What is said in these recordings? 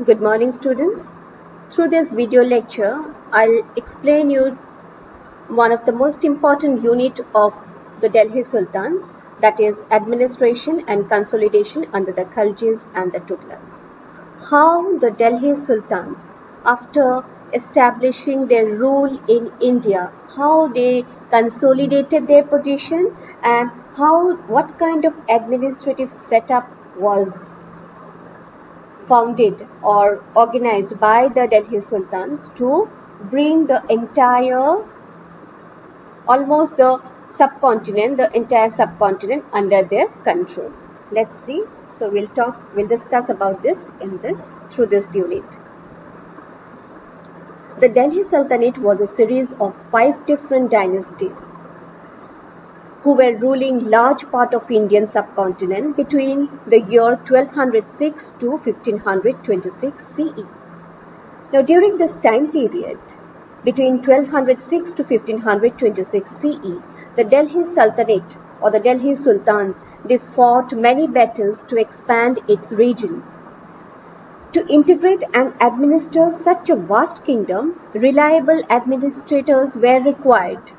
Good morning, students. Through this video lecture, I'll explain you one of the most important unit of the Delhi Sultans, that is administration and consolidation under the Khaljis and the Tughlaqs. How the Delhi Sultans, after establishing their rule in India, how they consolidated their position and what kind of administrative setup was founded or organized by the Delhi Sultans to bring the entire, almost the entire subcontinent under their control. Let's see. So we'll discuss about this through this unit. The Delhi Sultanate was a series of 5 different dynasties who were ruling large part of Indian subcontinent between the year 1206 to 1526 CE. Now during this time period, between 1206 to 1526 CE, the Delhi Sultanate or the Delhi Sultans, they fought many battles to expand its region. To integrate and administer such a vast kingdom, reliable administrators were required.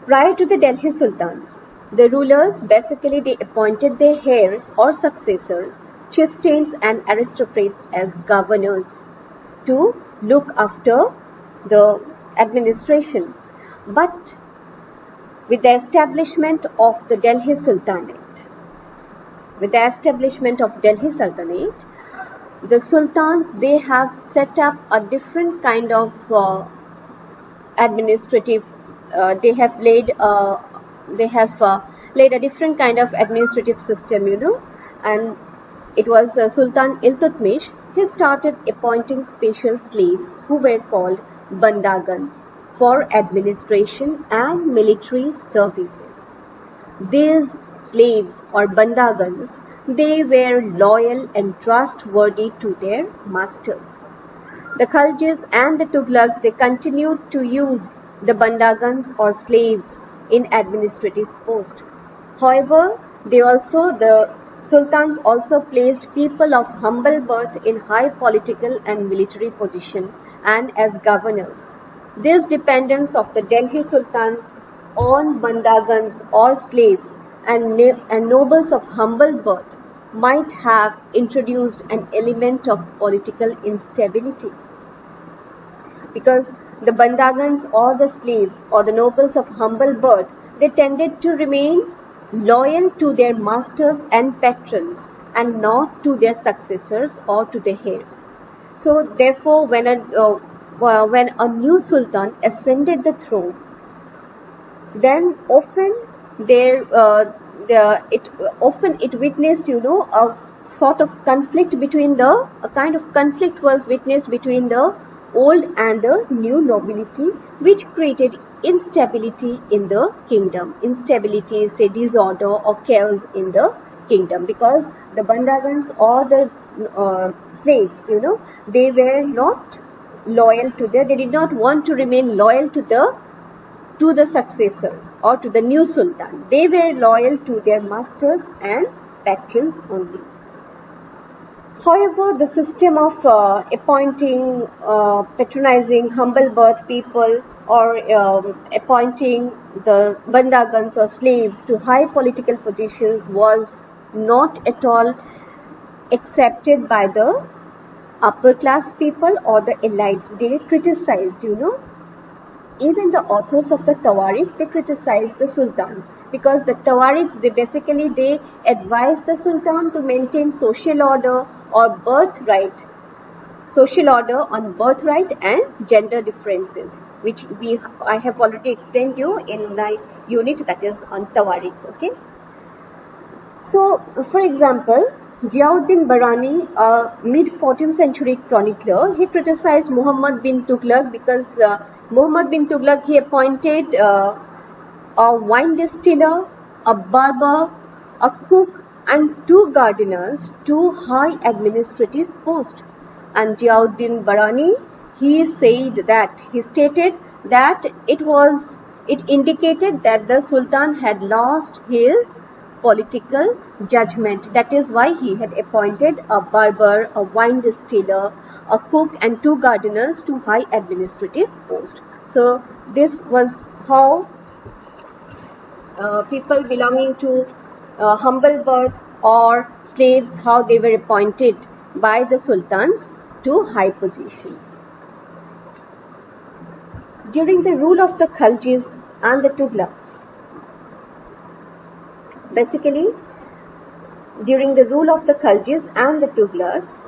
Prior to the Delhi Sultans, the rulers basically they appointed their heirs or successors, chieftains and aristocrats as governors to look after the administration. But with the establishment of the Delhi Sultanate, the sultans, they have set up a different kind of administrative. They have laid a different kind of administrative system, and it was Sultan Iltutmish. He started appointing special slaves who were called bandagans for administration and military services. These slaves or bandagans, they were loyal and trustworthy to their masters. The Khaljis and the Tughlaqs, they continued to use the bandagans or slaves in administrative posts. However, the sultans also placed people of humble birth in high political and military position and as governors. This dependence of the Delhi sultans on bandagans or slaves and nobles of humble birth might have introduced an element of political instability, because the bandagans or the slaves or the nobles of humble birth, they tended to remain loyal to their masters and patrons and not to their successors or to their heirs. So therefore, when a new sultan ascended the throne, then often it witnessed, a sort of conflict between a kind of conflict was witnessed between the old and the new nobility, which created instability in the kingdom. Instability, say disorder or chaos in the kingdom, because the bandagans or the slaves, they were not loyal to they did not want to remain loyal to the successors or to the new sultan. They were loyal to their masters and patrons only. However, the system of appointing, patronizing humble birth people or appointing the bandagans or slaves to high political positions was not at all accepted by the upper class people or the elites. They criticized, even the authors of the Tawarikh, they criticized the sultans, because the Tawarikhs, they advised the sultan to maintain social order or social order on birthright and gender differences, which I have already explained you in my unit, that is on Tawarikh. Okay. So, for example, Ziauddin Barani, a mid-14th century chronicler, he criticized Muhammad bin Tughlaq because Muhammad bin Tughlaq, he appointed a wine distiller, a barber, a cook and 2 gardeners to high administrative posts. And Ziauddin Barani, he stated that it indicated that the Sultan had lost his political judgment. That is why he had appointed a barber, a wine distiller, a cook and 2 gardeners to high administrative posts. So this was how people belonging to humble birth or slaves, how they were appointed by the sultans to high positions. During the rule of the Khaljis and the Tughlaqs, basically during the rule of the Khaljis and the Tughlaqs,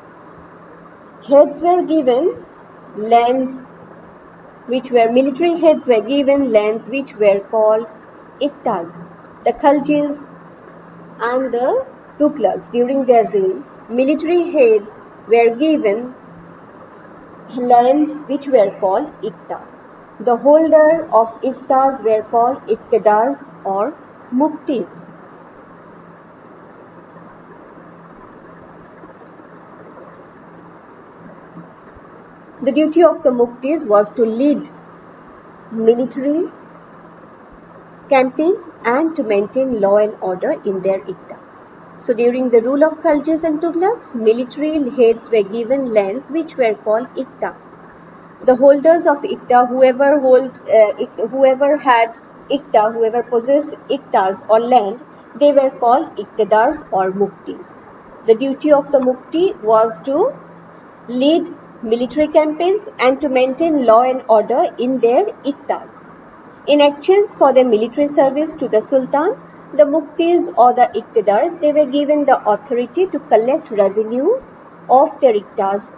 heads were given lands which were military heads were given lands which were called iktas. The Khaljis and the Tughlaqs, during their reign, military heads were given lands which were called ikta. The holder of iktas were called iqtidars or muktis. The duty of the muktis was to lead military campaigns and to maintain law and order in their iktas. So during the rule of Khaljis and Tughlaqs, military heads were given lands which were called ikta. The holders of ikta, whoever had ikta, whoever possessed iktas or land, they were called iqtidars or muktis. The duty of the mukti was to lead military campaigns and to maintain law and order in their iktas. In exchange for their military service to the sultan, the muktis or the iqtidars, they were given the authority to collect revenue of their iktas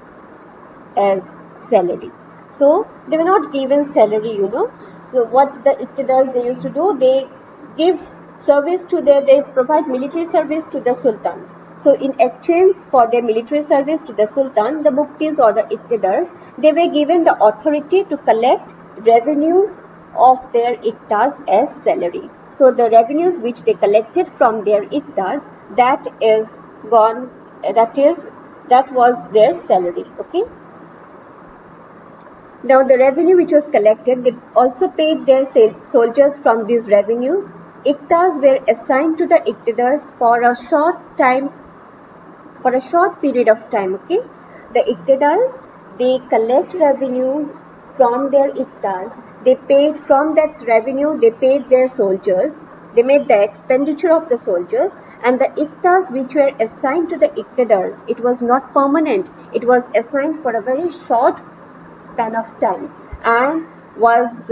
as salary. So they were not given salary, So what the iqtidars they used to do, they give service to they provide military service to the sultans. So in exchange for their military service to the sultan, the muktis or the iqtidars, they were given the authority to collect revenues of their iktas as salary. So the revenues which they collected from their iktas, that was their salary. Okay. Now the revenue which was collected, they also paid their soldiers from these revenues. Iktas were assigned to the iqtidars for a short period of time. Okay, the iqtidars, they collect revenues from their iktas. They paid from that revenue. They paid their soldiers. They made the expenditure of the soldiers, and the iktas which were assigned to the iqtidars, it was not permanent. It was assigned for a very short span of time and was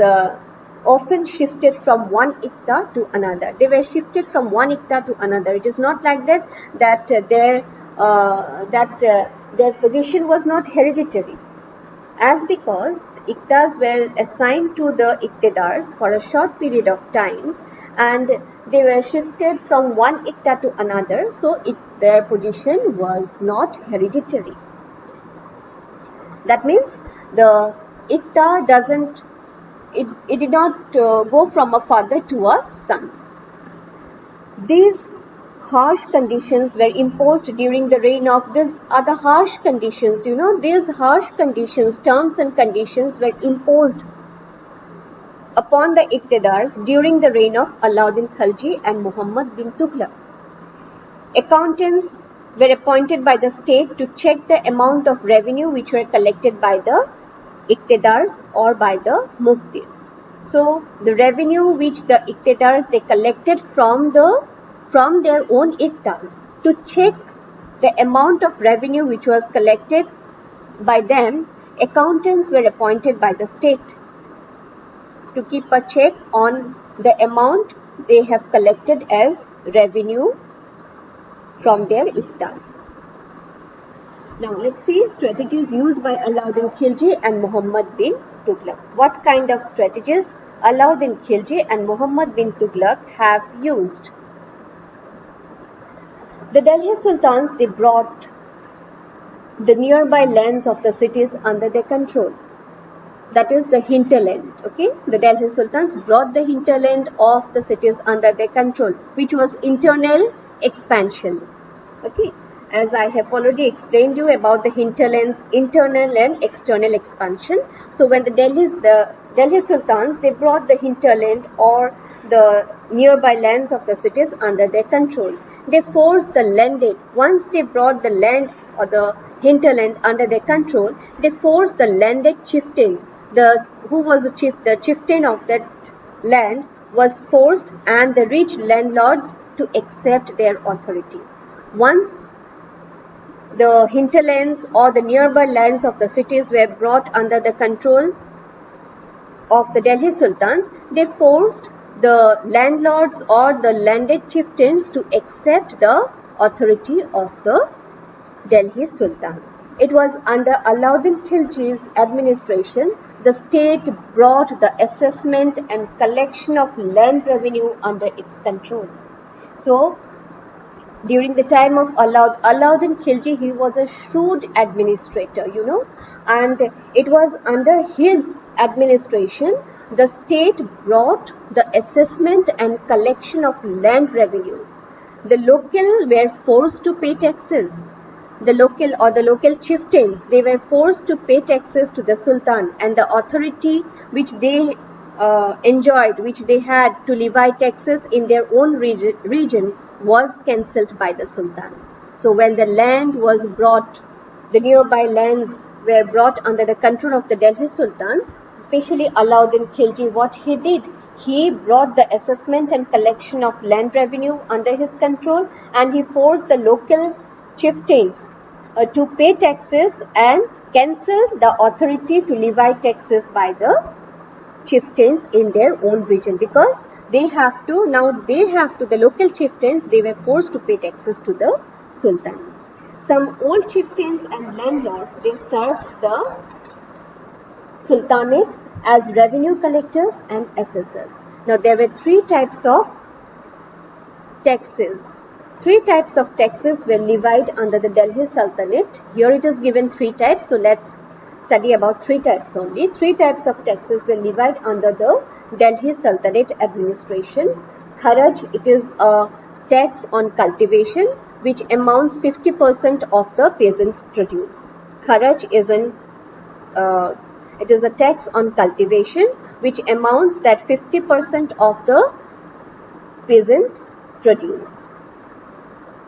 often shifted from one ikta to another. They were shifted from one ikta to another. It is not like that their position was not hereditary, as because iktas were assigned to the iqtidars for a short period of time and they were shifted from one ikta to another, so their position was not hereditary. That means the ikta did not go from a father to a son. These harsh conditions were imposed during the reign of these other harsh conditions. These harsh conditions, terms and conditions were imposed upon the iqtidars during the reign of Alauddin Khalji and Muhammad bin Tughlaq. Accountants were appointed by the state to check the amount of revenue which were collected by the iqtidars or by the muktis. So the revenue which the iqtidars they collected from their own iktas, to check the amount of revenue which was collected by them, accountants were appointed by the state to keep a check on the amount they have collected as revenue from their iktas. Now let's see strategies used by Alauddin Khilji and Muhammad bin Tughlaq. What kind of strategies Alauddin Khilji and Muhammad bin Tughlaq have used? The Delhi Sultans, they brought the nearby lands of the cities under their control. That is the hinterland. Okay, the Delhi Sultans brought the hinterland of the cities under their control, which was internal expansion. Okay, as I have already explained you about the hinterland's internal and external expansion. So when the Delhi Sultans, they brought the hinterland or the nearby lands of the cities under their control. They forced the landed. Once they brought the land or the hinterland under their control, they forced the landed chieftains. Who was the chief? The chieftain of that land was forced, and the rich landlords to accept their authority. Once the hinterlands or the nearby lands of the cities were brought under the control of the Delhi Sultans, they forced the landlords or the landed chieftains to accept the authority of the Delhi Sultan. It was under Alauddin Khilji's administration, the state brought the assessment and collection of land revenue under its control. So, during the time of Alauddin Khilji, he was a shrewd administrator, and it was under his administration the state brought the assessment and collection of land revenue. The local were forced to pay taxes. The local chieftains, they were forced to pay taxes to the Sultan, and the authority which they enjoyed, which they had to levy taxes in their own region was cancelled by the Sultan. So when the land was brought, the nearby lands were brought under the control of the Delhi Sultan, especially Alauddin Khilji, what he did, he brought the assessment and collection of land revenue under his control, and he forced the local chieftains to pay taxes and cancelled the authority to levy taxes by the chieftains in their own region, because the local chieftains, they were forced to pay taxes to the Sultan. Some old chieftains and landlords, they served the Sultanate as revenue collectors and assessors. Now there were three types of taxes. Three types of taxes were levied under the Delhi Sultanate. Here it is given three types, so let's study about three types only. Three types of taxes were levied under the Delhi Sultanate administration. Kharaj, it is a tax on cultivation which amounts 50% of the peasants' produce. Kharaj is it is a tax on cultivation which amounts that 50% of the peasants' produce.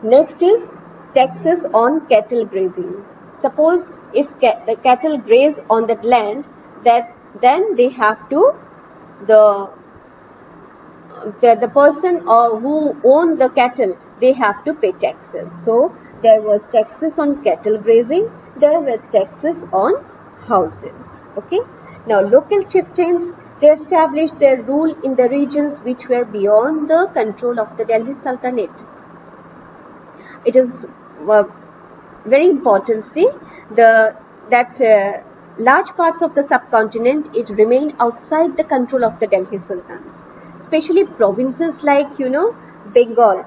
Next is taxes on cattle grazing. Suppose if the cattle graze on that land, then they have to, the person who own the cattle, they have to pay taxes. So there was taxes on cattle grazing, there were taxes on houses. Okay. Now local chieftains, they established their rule in the regions which were beyond the control of the Delhi Sultanate. It is very important, see, that large parts of the subcontinent, it remained outside the control of the Delhi Sultans, especially provinces like, Bengal.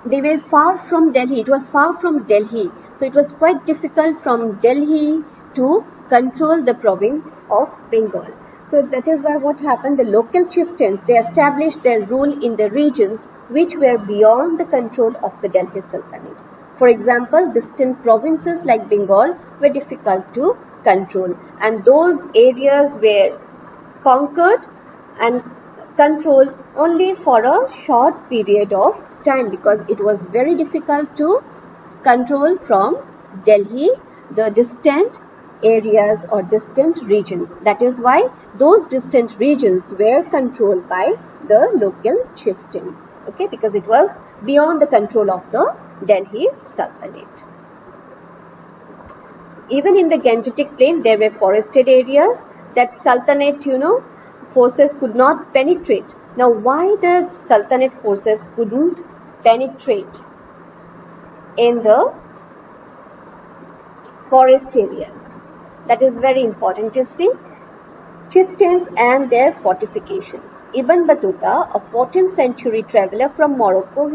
They were far from Delhi. It was far from Delhi. So it was quite difficult from Delhi to control the province of Bengal. So that is why what happened, the local chieftains, they established their rule in the regions which were beyond the control of the Delhi Sultanate. For example, distant provinces like Bengal were difficult to control, and those areas were conquered and controlled only for a short period of time, because it was very difficult to control from Delhi the distant areas or distant regions. That is why those distant regions were controlled by the local chieftains, okay, because it was beyond the control of the Delhi Sultanate. Even in the Gangetic Plain, there were forested areas that Sultanate, forces could not penetrate. Now, why the Sultanate forces couldn't penetrate in the forest areas? That is very important to see. Chieftains and their fortifications. Ibn Battuta, a 14th century traveler from Morocco,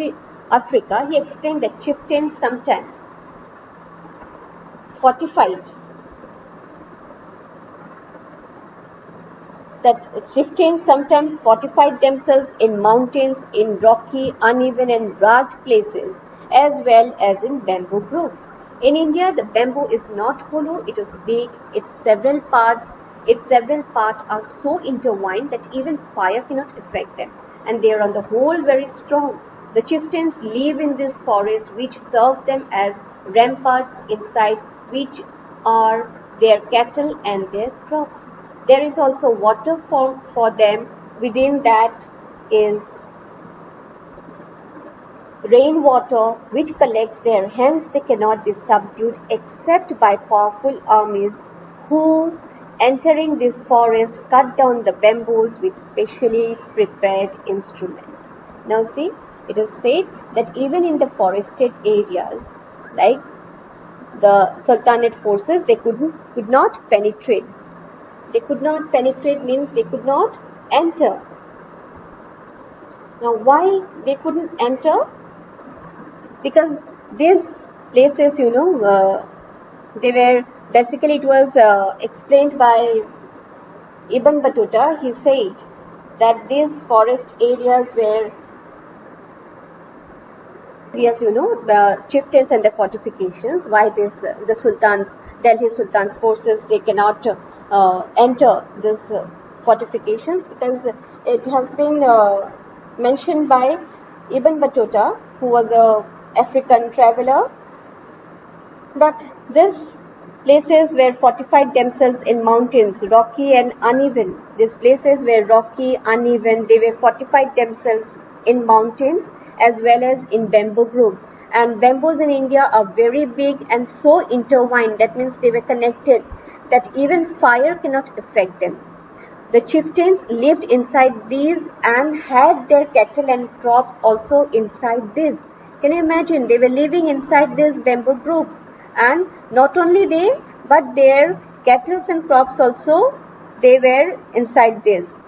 Africa, he explained that chieftains sometimes fortified. That chieftains sometimes fortified themselves in mountains, in rocky, uneven and rugged places, as well as in bamboo groves. In India, the bamboo is not hollow, it is big, its several parts are so intertwined that even fire cannot affect them, and they are on the whole very strong. The chieftains live in this forest which serve them as ramparts inside which are their cattle and their crops. There is also water for them within, that is rainwater which collects there, hence they cannot be subdued except by powerful armies who, entering this forest, cut down the bamboos with specially prepared instruments. Now see, it is said that even in the forested areas, like the Sultanate forces, they could not penetrate. They could not penetrate means they could not enter. Now why they couldn't enter? Because these places, they were basically, it was explained by Ibn Battuta. He said that these forest areas were the chieftains and the fortifications. Why the Delhi Sultan's forces, they cannot enter this fortifications? Because it has been mentioned by Ibn Battuta, who was a African traveler, that these places were fortified themselves in mountains, rocky and uneven. These places were rocky, uneven. They were fortified themselves in mountains as well as in bamboo groves. And bamboos in India are very big and so intertwined. That means they were connected that even fire cannot affect them. The chieftains lived inside these and had their cattle and crops also inside this. Can you imagine? They were living inside these bamboo groves, and not only they, but their cattle and crops also, they were inside this.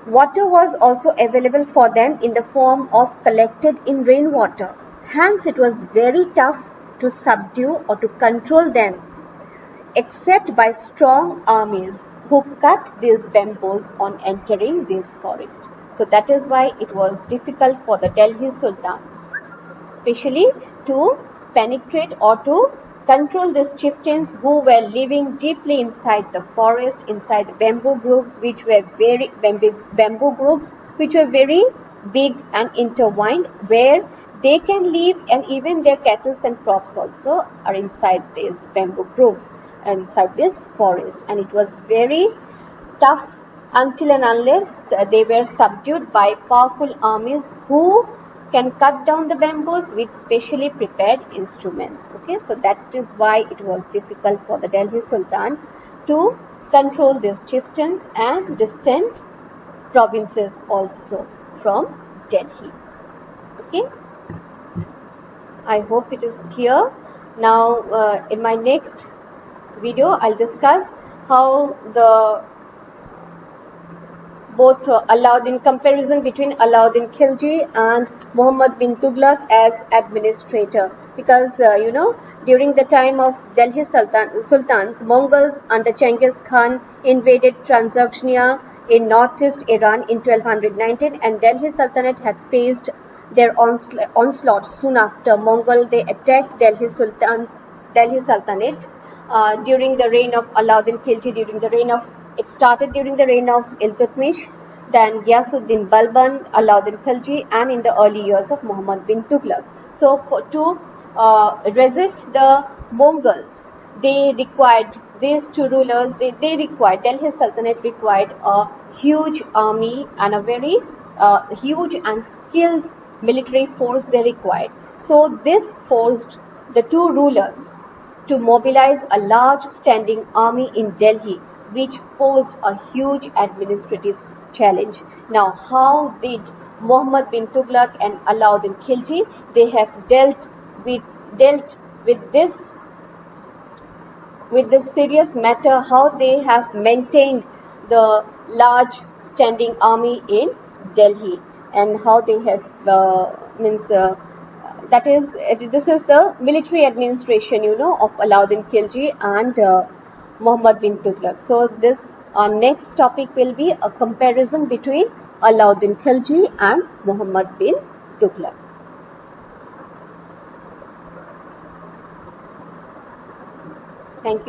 Water was also available for them in the form of collected in rainwater. Hence, it was very tough to subdue or to control them, except by strong armies who cut these bamboos on entering this forest. So that is why it was difficult for the Delhi Sultans, especially to penetrate or to control these chieftains who were living deeply inside the forest, inside the bamboo groves, which were very big and intertwined, where they can live, and even their cattle and crops also are inside these bamboo groves, inside this forest. And it was very tough until and unless they were subdued by powerful armies who can cut down the bamboos with specially prepared instruments. Okay, so that is why it was difficult for the Delhi Sultan to control these chieftains and distant provinces also from Delhi. Okay, I hope it is clear. Now in my next video I'll discuss how comparison between Alauddin Khilji and Muhammad bin Tughlaq as administrator. Because during the time of Delhi Sultans, Mongols under Genghis Khan invaded Transarmenia in northeast Iran in 1219, and Delhi Sultanate had faced their onslaught soon after. They attacked Delhi Sultanate during the reign of Alauddin Khilji. It started during the reign of Iltutmish, then Ghiyasuddin Balban, Alauddin Khilji, and in the early years of Muhammad bin Tughlaq. So to resist the Mongols, they required these two rulers, Delhi Sultanate required a huge army and a very huge and skilled military force they required. So this forced the two rulers to mobilize a large standing army in Delhi, which posed a huge administrative challenge. Now, how did Muhammad bin Tughlaq and Alauddin Khilji, they have dealt with this serious matter, how they have maintained the large standing army in Delhi, and how they have this is the military administration of Alauddin Khilji and Muhammad bin Tughlaq. So this next topic will be a comparison between Alauddin Khilji and Muhammad bin Tughlaq. Thank you.